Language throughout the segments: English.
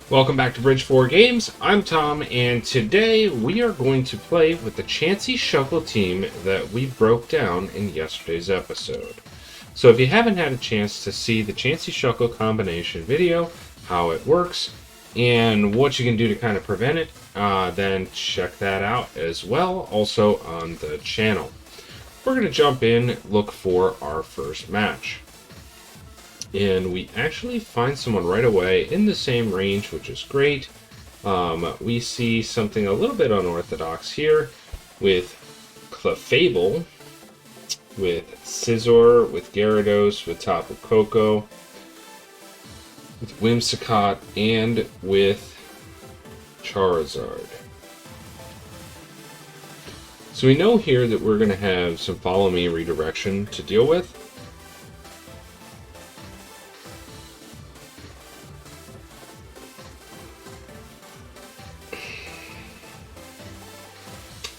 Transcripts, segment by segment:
Welcome back to Bridge 4 Games. I'm Tom, and today we are going to play with the Chansey Shuckle team that we broke down in yesterday's episode. So if you haven't had a chance to see the Chansey Shuckle combination video, how it works, and what you can do to kind of prevent it, then check that out as well, also on the channel. We're going to jump in, look for our first match. And we actually find someone right away in the same range, which is great. We see something a little bit unorthodox here with Clefable, with Scizor, with Gyarados, with Tapu Koko, with Whimsicott, and with Charizard. So we know here that we're going to have some Follow Me redirection to deal with.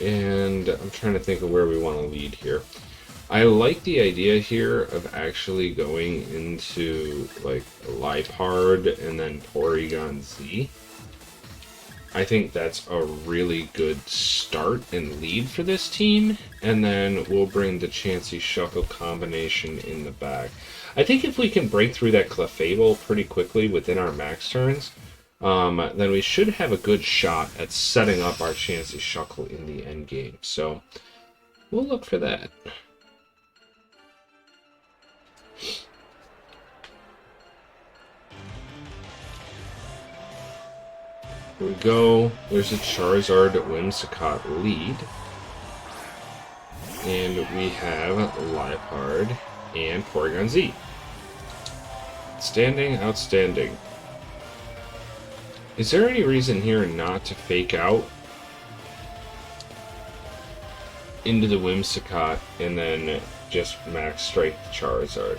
And I'm trying to think of where we want to lead here. I like the idea here of actually going into like Lighthard and then Porygon Z. I think that's a really good start and lead for this team, and then we'll bring the Chansey Shuckle combination in the back. I think if we can break through that Clefable pretty quickly within our max turns, then we should have a good shot at setting up our Chansey Shuckle in the end game. So we'll look for that. Here we go. There's a Charizard Whimsicott lead. And we have Liepard and Porygon Z. Outstanding, outstanding. Is there any reason here not to fake out into the Whimsicott and then just max strike the Charizard?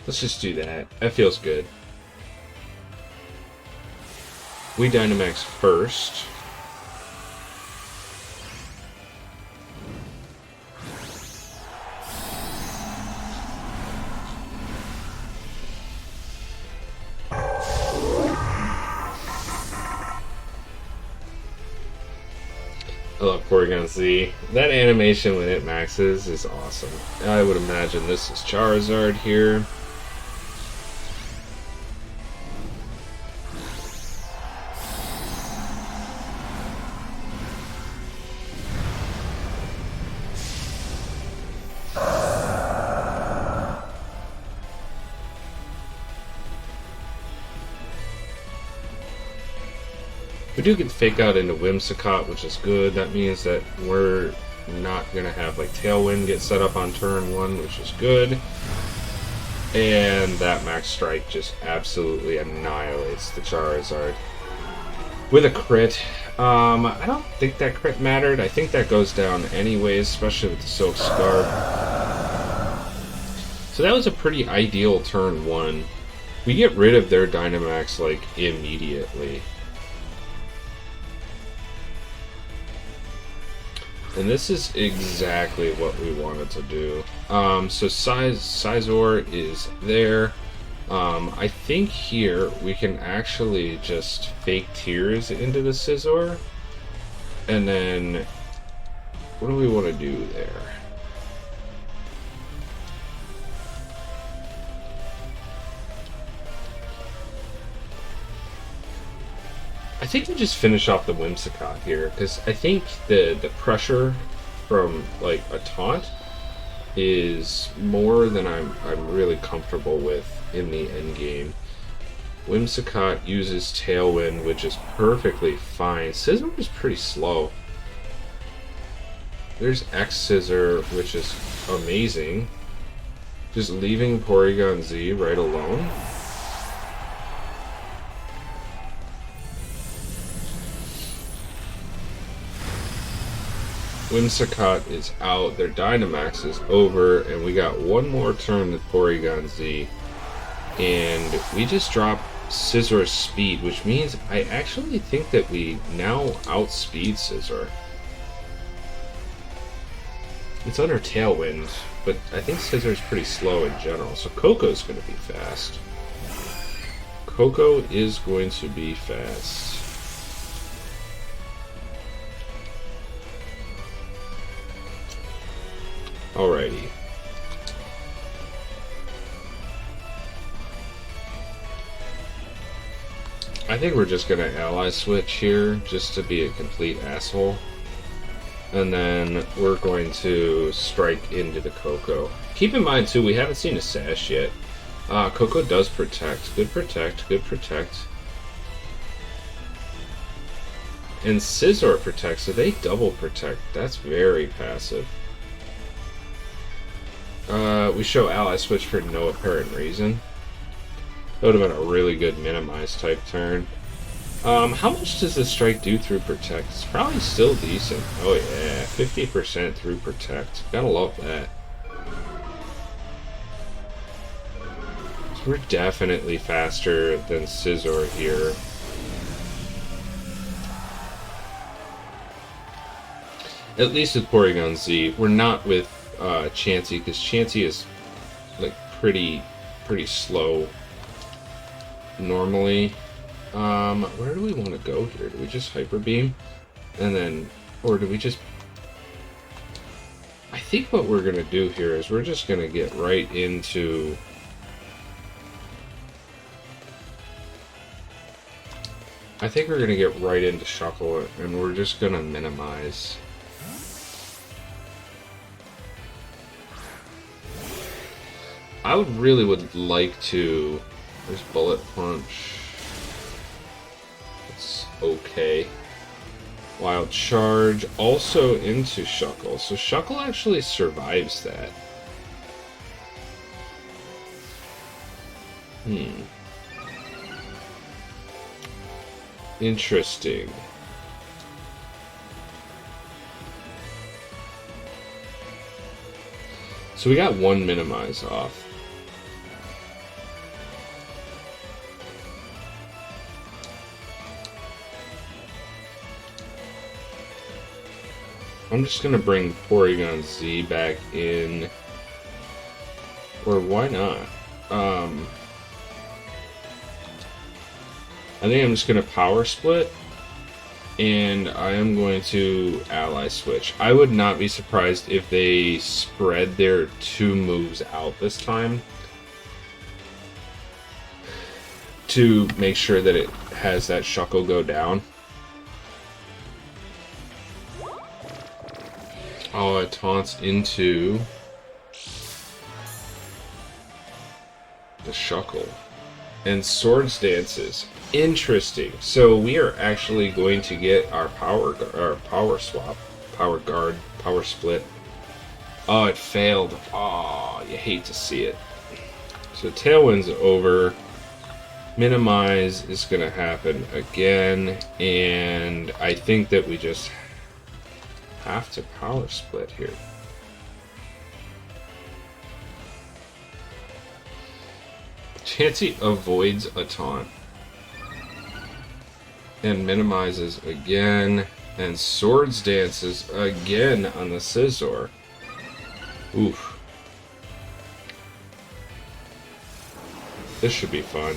Let's just do that. That feels good. We Dynamax first. I love Porygon Z. That animation when it maxes is awesome. I would imagine this is Charizard here. We do get to fake out into Whimsicott, which is good. That means that we're not going to have like Tailwind get set up on turn 1, which is good. And that max strike just absolutely annihilates the Charizard with a crit. I don't think that crit mattered. I think that goes down anyways, especially with the Silk Scarf. So that was a pretty ideal turn 1. We get rid of their Dynamax like immediately. And this is exactly what we wanted to do. So Scizor is there. I think here we can actually just fake Tears into the Scizor. And then, what do we want to do there? I think we just finish off the Whimsicott here, because I think the pressure from like a taunt is more than I'm really comfortable with in the end game. Whimsicott uses Tailwind, which is perfectly fine. Scizor is pretty slow. There's X-Scissor, which is amazing. Just leaving Porygon Z right alone. Whimsicott is out, their Dynamax is over, and we got one more turn with Porygon Z. And we just drop Scizor's speed, which means I actually think that we now outspeed Scizor. It's under Tailwind, but I think Scissor's pretty slow in general, so Coco's going to be fast. Coco is going to be fast. Alrighty. I think we're just going to ally switch here, just to be a complete asshole. And then we're going to strike into the Coco. Keep in mind, too, we haven't seen a Sash yet. Coco does protect. Good protect, good protect. And Scizor protects, so they double protect. That's very passive. We show ally switch for no apparent reason. That would have been a really good minimize type turn. How much does this strike do through Protect? It's probably still decent. Oh yeah, 50% through Protect. Gotta love that. So we're definitely faster than Scizor here. At least with Porygon Z. We're not with Chansey, because Chansey is like pretty slow normally. Where do we want to go here? Do we just Hyper Beam? And then, or do we just... I think what we're going to do here is we're just going to get right into... I think we're going to get right into Shuckle, and we're just going to minimize. I would like to... There's Bullet Punch. It's okay. Wild Charge, also into Shuckle. So Shuckle actually survives that. Interesting. So we got one minimize off. I'm just gonna bring Porygon Z back in, or why not? I think I'm just gonna Power Split, and I am going to Ally Switch. I would not be surprised if they spread their two moves out this time to make sure that it has that Shuckle go down. Oh, it taunts into the Shuckle. And Swords Dances. Interesting. So we are actually going to get our power swap, power guard, power split. Oh, it failed. Oh, you hate to see it. So Tailwind's over. Minimize is going to happen again. And I think that we just have to power split here. Chansey avoids a taunt and minimizes again, and Swords Dances again on the Scizor. Oof. This should be fun.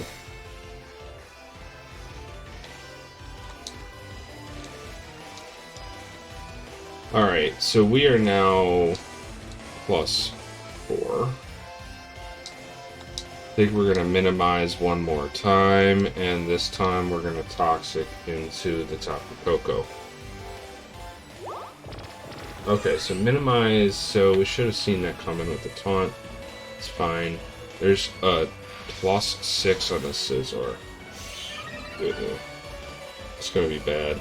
Alright, so we are now +4. I think we're going to minimize one more time, and this time we're going to Toxic into the Tapu Koko. Okay, so minimize, so we should have seen that coming with the taunt. It's fine. There's a +6 on the Scizor. It's going to be bad.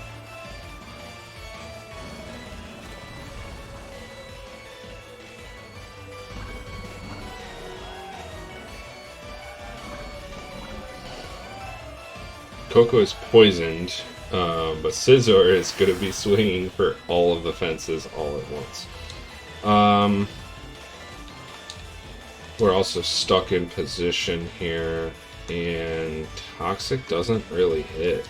Coco is poisoned, but Scizor is going to be swinging for all of the fences all at once. We're also stuck in position here, and Toxic doesn't really hit.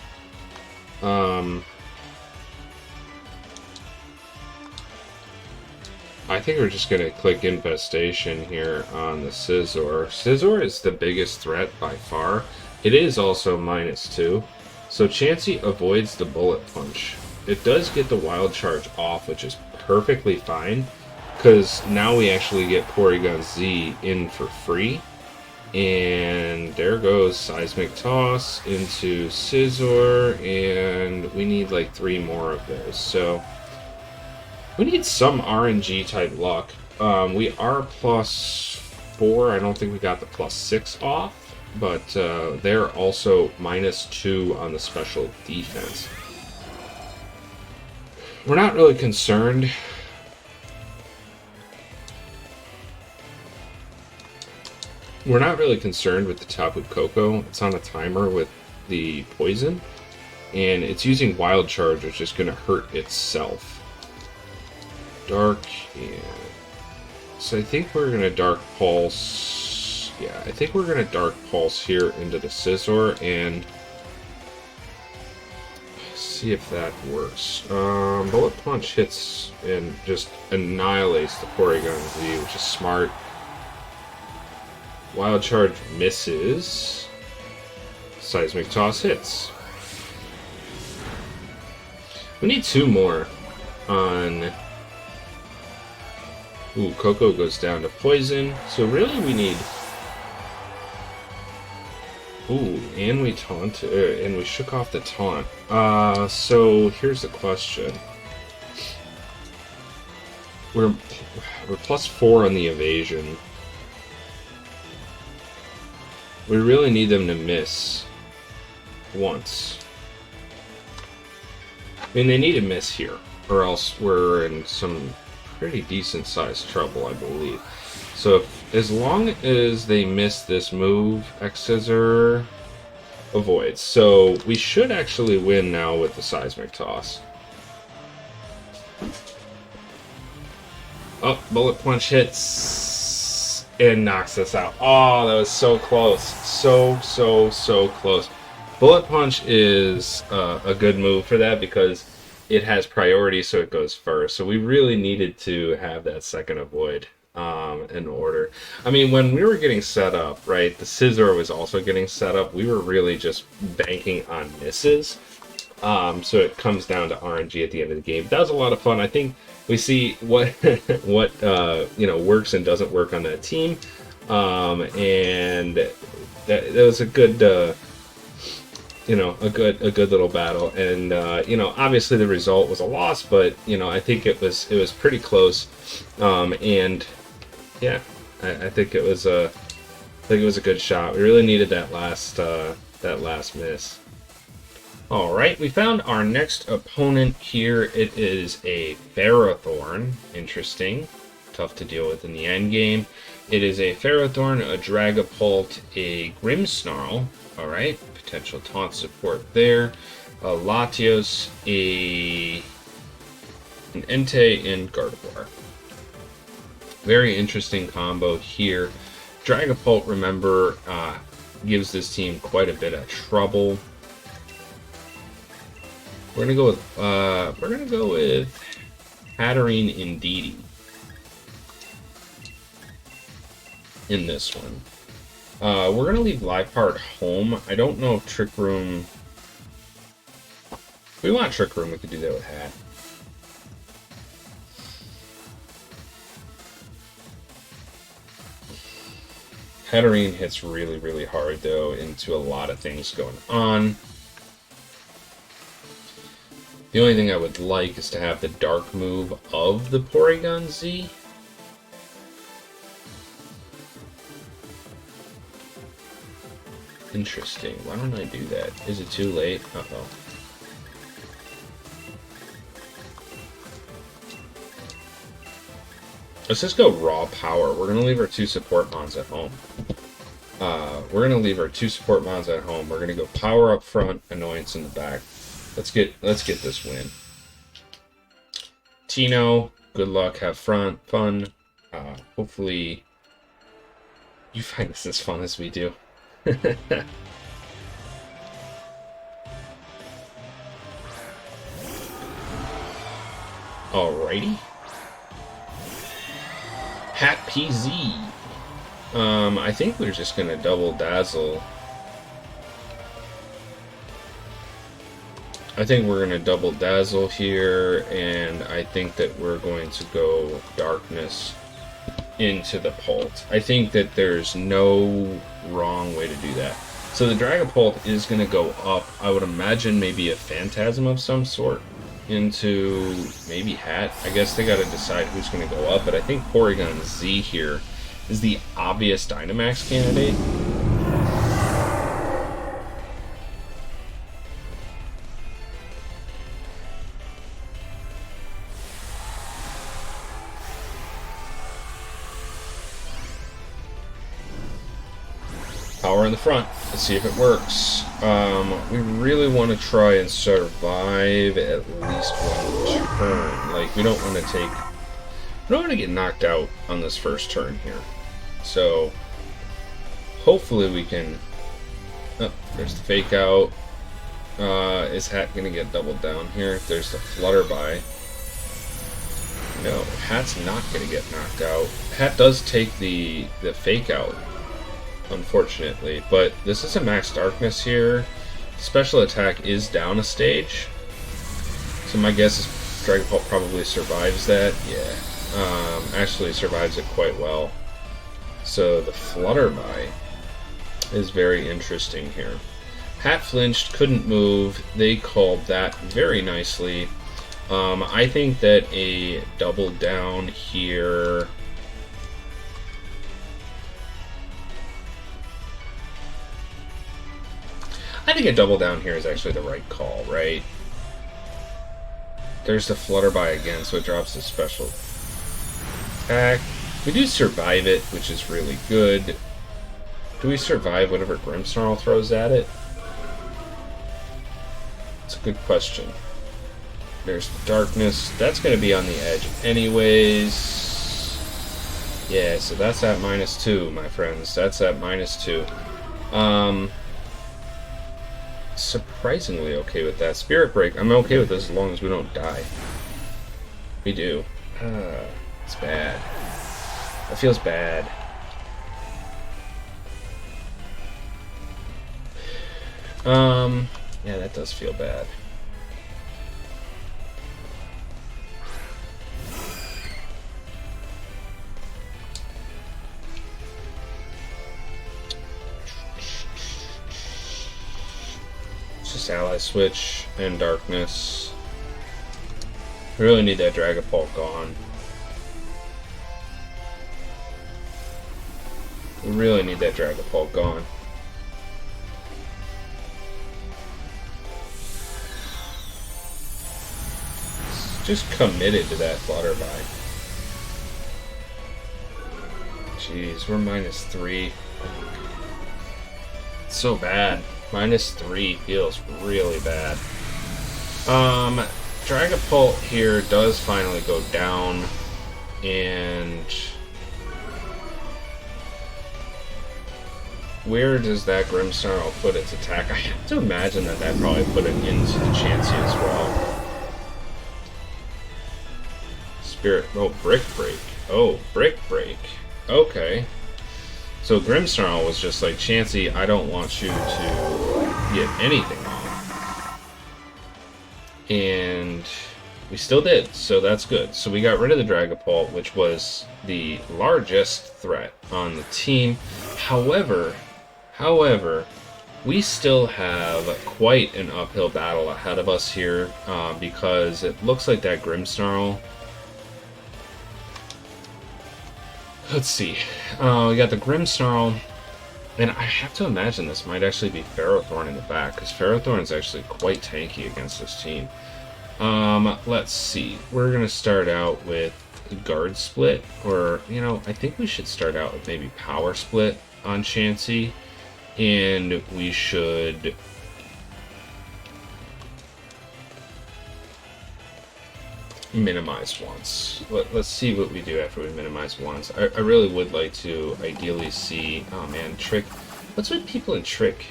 I think we're just going to click Infestation here on the Scizor. Scizor is the biggest threat by far. It is also -2. So Chansey avoids the Bullet Punch. It does get the Wild Charge off, which is perfectly fine, because now we actually get Porygon Z in for free. And there goes Seismic Toss into Scizor, and we need like 3 more of those. So we need some RNG type luck. We are +4. I don't think we got the +6 off, but they're also -2 on the special defense. We're not really concerned. We're not really concerned with the Tapu Koko. It's on a timer with the poison, and it's using Wild Charge, which is going to hurt itself. Dark, yeah. So I think we're going to Dark Pulse. Yeah, I think we're going to Dark Pulse here into the Scizor and see if that works. Bullet Punch hits and just annihilates the Porygon Z, which is smart. Wild Charge misses. Seismic Toss hits. We need 2 more on... Ooh, Koko goes down to poison. So really we need... Ooh, and we and we shook off the taunt. So here's the question. We're +4 on the evasion. We really need them to miss once. I mean, they need to miss here, or else we're in some pretty decent sized trouble, I believe. So as long as they miss this move, X-Scissor avoids. So we should actually win now with the Seismic Toss. Oh, Bullet Punch hits and knocks us out. Oh, that was so close. So close. Bullet Punch is a good move for that because it has priority, so it goes first. So we really needed to have that second avoid in order. I mean, when we were getting set up, right, the Scizor was also getting set up. We were really just banking on misses. So it comes down to RNG at the end of the game. That was a lot of fun. I think we see what what works and doesn't work on that team, and that was a good a good little battle. And obviously the result was a loss, but I think it was pretty close. And yeah, I think it was a good shot. We really needed that last miss. Alright, we found our next opponent here. It is a Ferrothorn. Interesting. Tough to deal with in the end game. It is a Ferrothorn, a Dragapult, a Grimmsnarl. Alright, potential taunt support there. A Latios, an Entei, and Gardevoir. Very interesting combo here. Dragapult, remember, gives this team quite a bit of trouble. We're gonna go with Hatterene Indeedee in this one. We're gonna leave Liepard home. I don't know if Trick Room. If we want Trick Room, we could do that with Hat. Hatterene hits really, really hard though into a lot of things going on. The only thing I would like is to have the dark move of the Porygon Z. Interesting. Why don't I do that? Is it too late? Uh-oh. Let's just go raw power. We're going to leave our 2 support mons at home. We're going to leave our 2 support mons at home. We're going to go power up front, annoyance in the back. Let's get this win. Tino, good luck, have fun. Hopefully you find this as fun as we do. Alrighty. Hat PZ. I think we're just gonna double dazzle. I think we're gonna double dazzle here, and I think that we're going to go darkness into the Pult. I think that there's no wrong way to do that. So the Dragapult is going to go up. I would imagine maybe a Phantasm of some sort into maybe Hat. I guess they got to decide who's going to go up, but I think Porygon Z here is the obvious Dynamax candidate. Power in the front. Let's see if it works. We really want to try and survive at least one turn. Like, we don't want to get knocked out on this first turn here. So, hopefully we can... Oh, there's the Fake Out. Is Hat going to get doubled down here? There's the Flutterby. No, Hat's not going to get knocked out. Hat does take the Fake Out, unfortunately, but this is a Max Darkness here. Special attack is down a stage, so my guess is Dragapult probably survives that. Yeah, actually survives it quite well. So the Flutterby is very interesting here. Hat flinched, couldn't move. They called that very nicely. I think that a double down here... I think a double down here is actually the right call, right? There's the Flutterby again, so it drops the special attack. We do survive it, which is really good. Do we survive whatever Grimmsnarl throws at it? It's a good question. There's the Darkness. That's going to be on the edge anyways. Yeah, so that's at -2, my friends. That's at -2. Surprisingly okay with that. Spirit Break, I'm okay with this as long as we don't die. We do. It's bad. That feels bad. Yeah, that does feel bad. Just Ally Switch and Darkness. We really need that Dragapult gone. We really need that Dragapult gone. Just committed to that Flutterby. Jeez, we're -3. It's so bad. -3 feels really bad. Dragapult here does finally go down, and where does that Grimmsnarl put its attack? I have to imagine that probably put it into the Chansey as well. Spirit, oh, Brick Break. Oh, Brick Break. Okay. So Grimmsnarl was just like, Chansey, I don't want you to get anything off. And we still did, so that's good. So we got rid of the Dragapult, which was the largest threat on the team. However, we still have quite an uphill battle ahead of us here, because it looks like that Grimmsnarl... Let's see. We got the Grimmsnarl, and I have to imagine this might actually be Ferrothorn in the back, because Ferrothorn is actually quite tanky against this team. Let's see. We're going to start out with Guard Split, or, you know, I think we should start out with maybe Power Split on Chansey, and we should... minimize once. Let's see what we do after we minimize once. I really would like to ideally see... Oh man, Trick. What's with people in Trick?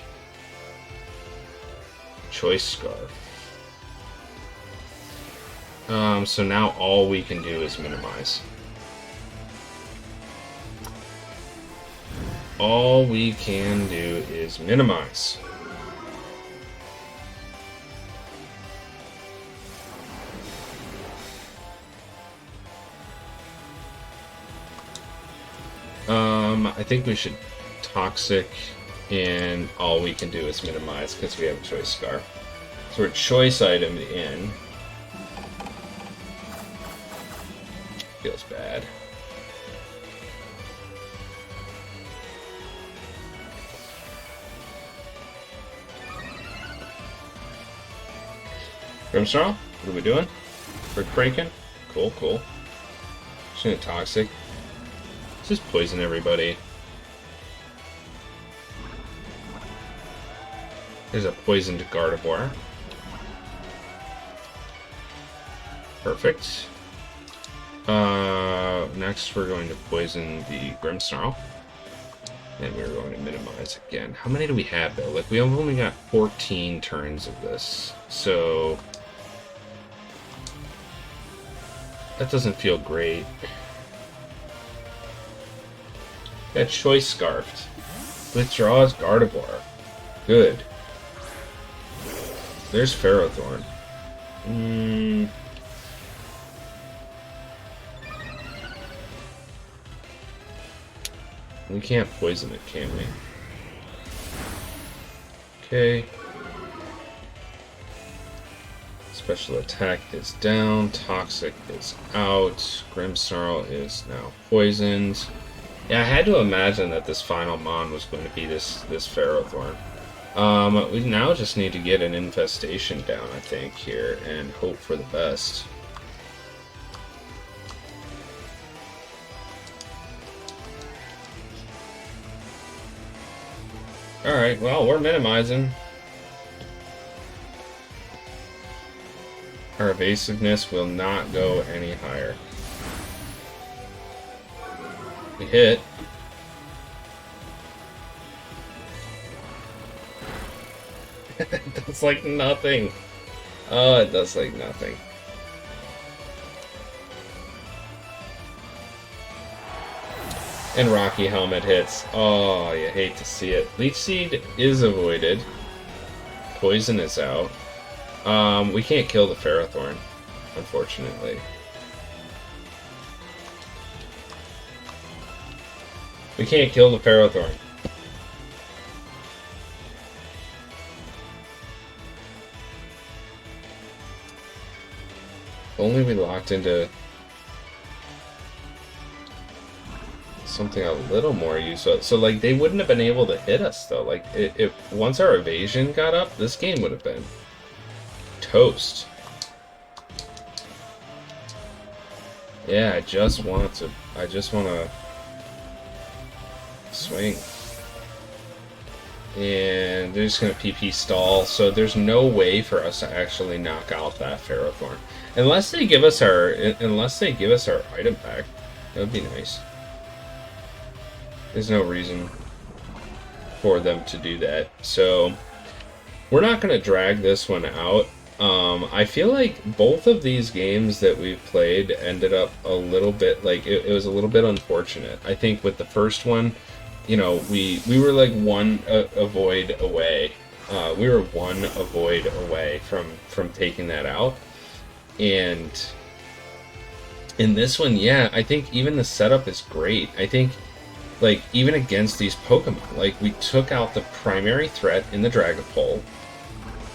Choice Scarf. So now all we can do is minimize. all we can do is minimize. I think we should toxic, and all we can do is minimize because we have a choice scar. So we're choice item in. Feels bad. Grimsnarl, what are we doing? Brick breaking? Cool, cool. Just gonna toxic. Just poison everybody. There's a poisoned Gardevoir. Perfect. Next we're going to poison the Grimmsnarl. And we're going to minimize again. How many do we have though? Like, we have only got 14 turns of this. So that doesn't feel great. Got choice scarfed. Withdraws Gardevoir. Good. There's Ferrothorn. We can't poison it, can we? Okay. Special attack is down. Toxic is out. Grimmsnarl is now poisoned. Yeah, I had to imagine that this final Mon was going to be this Ferrothorn. We now just need to get an infestation down, I think, here, and hope for the best. Alright, well, we're minimizing. Our evasiveness will not go any higher. We hit. It does like nothing. Oh, it does like nothing. And Rocky Helmet hits. Oh, you hate to see it. Leech Seed is avoided. Poison is out. We can't kill the Ferrothorn, unfortunately. We can't kill the Ferrothorn. If only we locked into something a little more useful. So, like, they wouldn't have been able to hit us, though. Like, if once our evasion got up, this game would have been toast. Yeah, I just want to swing. And they're just going to PP stall, so there's no way for us to actually knock out that Ferrothorn. Unless they give us our item pack. That would be nice. There's no reason for them to do that. So we're not going to drag this one out. I feel like both of these games that we've played ended up a little bit, like, it was a little bit unfortunate. I think with the first one, you know, we were like one avoid away. We were one avoid away from taking that out. And in this one, yeah, I think even the setup is great. I think, like, even against these Pokemon, like, we took out the primary threat in the Dragapult,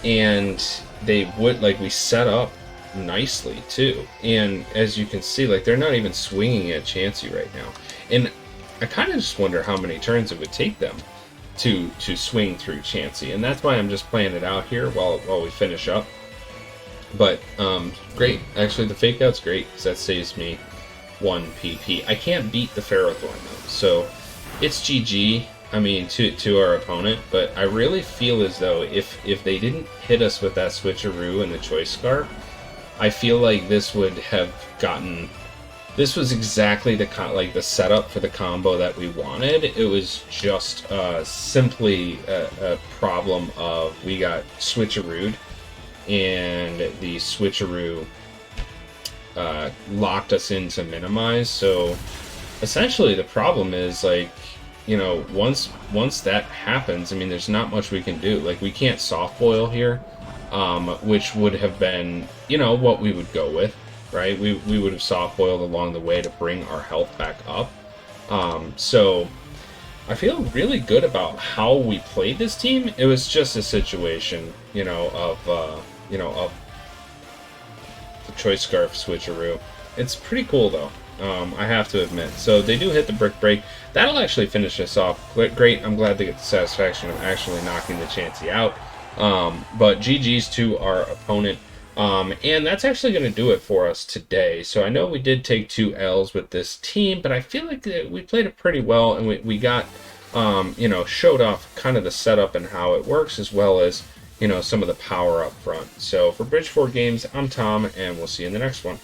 and they would, like, we set up nicely too. And as you can see, like, they're not even swinging at Chansey right now. And I kind of just wonder how many turns it would take them to swing through Chansey, and that's why I'm just playing it out here while we finish up. But great, actually the fake out's great because that saves me 1 PP. I can't beat the Ferrothorn though, so it's GG. I mean, to our opponent, but I really feel as though if they didn't hit us with that switcheroo and the choice scarf, I feel like this would have gotten. This was exactly the setup for the combo that we wanted. It was just simply a problem of we got switcherooed, and the switcheroo locked us into minimize. So essentially, the problem is, like, you know, once that happens, I mean, there's not much we can do. Like, we can't soft boil here, which would have been, you know, what we would go with, right? We would have soft boiled along the way to bring our health back up. So I feel really good about how we played this team. It was just a situation, you know, of the choice scarf switcheroo. It's pretty cool though. I have to admit. So they do hit the brick break. That'll actually finish us off. Great. I'm glad to get the satisfaction of actually knocking the Chansey out. But GG's to our opponent. And that's actually going to do it for us today. So I know we did take 2 L's with this team, but I feel like we played it pretty well, and we got, you know, showed off kind of the setup and how it works, as well as, you know, some of the power up front. So for Bridge 4 Games, I'm Tom, and we'll see you in the next one.